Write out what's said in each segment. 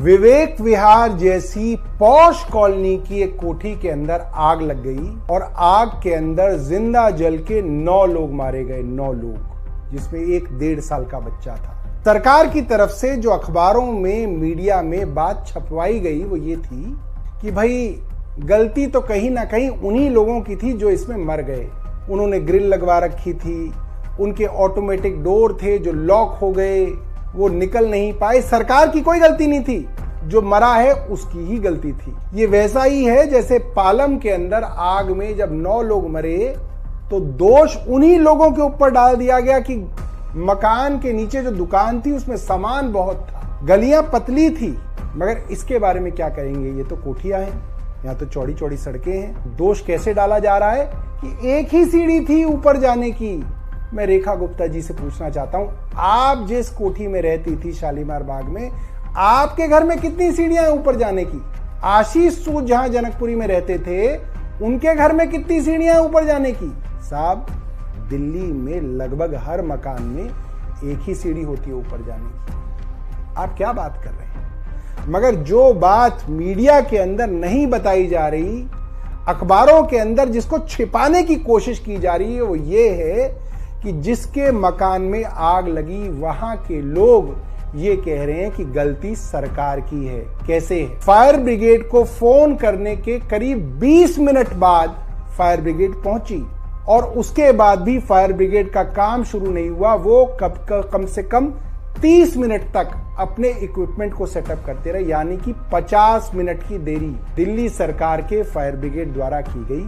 विवेक विहार जैसी posh colony की एक कोठी के अंदर आग लग गई और आग के अंदर जिंदा जल के 9 लोग मारे गए, 9 लोग, जिसमें एक 1.5 साल का बच्चा था। सरकार की तरफ से जो अखबारों में, मीडिया में बात छपवाई गई वो ये थी कि भाई गलती तो कहीं ना कहीं उन्हीं लोगों की थी जो इसमें मर गए। उन्होंने ग्रिल लगवा रखी थी, उनके ऑटोमेटिक डोर थे जो लॉक हो गए, वो निकल नहीं पाए। सरकार की कोई गलती नहीं थी, जो मरा है उसकी ही गलती थी। ये वैसा ही है जैसे पालम के अंदर आग में जब 9 लोग मरे तो दोष उन्हीं लोगों के ऊपर डाल दिया गया कि मकान के नीचे जो दुकान थी उसमें सामान बहुत था, गलियां पतली थी। मगर इसके बारे में क्या करेंगे, ये तो कोठियां हैं, यहाँ तो चौड़ी चौड़ी सड़कें हैं। दोष कैसे डाला जा रहा है कि एक ही सीढ़ी थी ऊपर जाने की। मैं रेखा गुप्ता जी से पूछना चाहता हूं, आप जिस कोठी में रहती थी शालीमार बाग में, आपके घर में कितनी सीढ़ियां ऊपर जाने की? आशीष सूद जहां जनकपुरी में रहते थे, उनके घर में कितनी सीढ़ियां ऊपर जाने की? साहब, दिल्ली में लगभग हर मकान में एक ही सीढ़ी होती है ऊपर जाने की। आप क्या बात कर रहे हैं? मगर जो बात मीडिया के अंदर नहीं बताई जा रही, अखबारों के अंदर जिसको छिपाने की कोशिश की जा रही है, वो ये है कि जिसके मकान में आग लगी वहां के लोग ये कह रहे हैं कि गलती सरकार की है। कैसे है? फायर ब्रिगेड को फोन करने के करीब 20 मिनट बाद फायर ब्रिगेड पहुंची और उसके बाद भी फायर ब्रिगेड का काम शुरू नहीं हुआ। वो कम से कम 30 मिनट तक अपने इक्विपमेंट को सेटअप करते रहे, यानी कि 50 मिनट की देरी दिल्ली सरकार के फायर ब्रिगेड द्वारा की गई।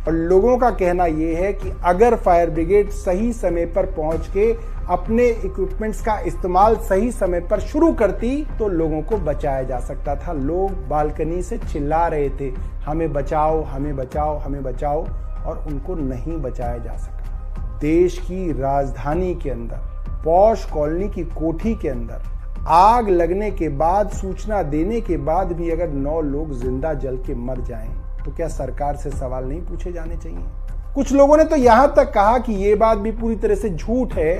और लोगों का कहना यह है कि अगर फायर ब्रिगेड सही समय पर पहुंच के अपने इक्विपमेंट्स का इस्तेमाल सही समय पर शुरू करती तो लोगों को बचाया जा सकता था। लोग बालकनी से चिल्ला रहे थे, हमें बचाओ, हमें बचाओ, हमें बचाओ, और उनको नहीं बचाया जा सका। देश की राजधानी के अंदर, पॉश कॉलोनी की कोठी के अंदर आग लगने के बाद, सूचना देने के बाद भी अगर 9 लोग जिंदा जल के मर जाएं तो क्या सरकार से सवाल नहीं पूछे जाने चाहिए? कुछ लोगों ने तो यहां तक कहा कि यह बात भी पूरी तरह से झूठ है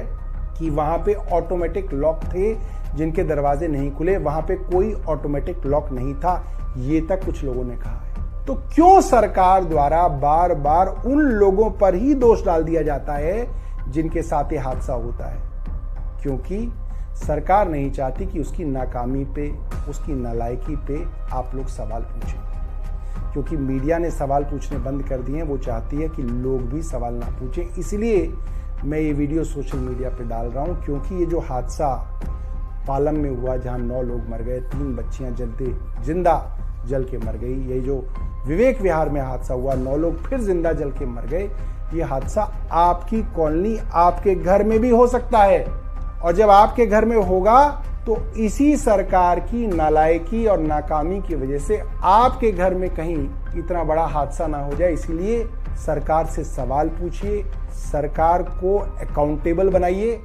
कि वहां पे ऑटोमेटिक लॉक थे जिनके दरवाजे नहीं खुले, वहां पे कोई ऑटोमेटिक लॉक नहीं था, ये तक कुछ लोगों ने कहा है। तो क्यों सरकार द्वारा बार बार उन लोगों पर ही दोष डाल दिया जाता है जिनके साथ ये हादसा होता है? क्योंकि सरकार नहीं चाहती कि उसकी नाकामी पे, उसकी नालायकी पे आप लोग सवाल पूछें। क्योंकि मीडिया ने सवाल पूछने बंद कर दिए हैं, वो चाहती है कि लोग भी सवाल ना पूछें। इसलिए मैं ये वीडियो सोशल मीडिया पे डाल रहा हूँ, क्योंकि ये जो हादसा पालम में हुआ जहाँ 9 लोग मर गए, 3 बच्चियाँ जिंदा जल के मर गई, ये जो विवेक विहार में हादसा हुआ, 9 लोग फिर जिंदा जल के मर गए, ये हादसा आपकी कॉलोनी, आपके घर में भी हो सकता है। और जब आपके घर में होगा तो इसी सरकार की नालायकी और नाकामी की वजह से आपके घर में कहीं इतना बड़ा हादसा ना हो जाए। इसीलिए सरकार से सवाल पूछिए, सरकार को अकाउंटेबल बनाइए।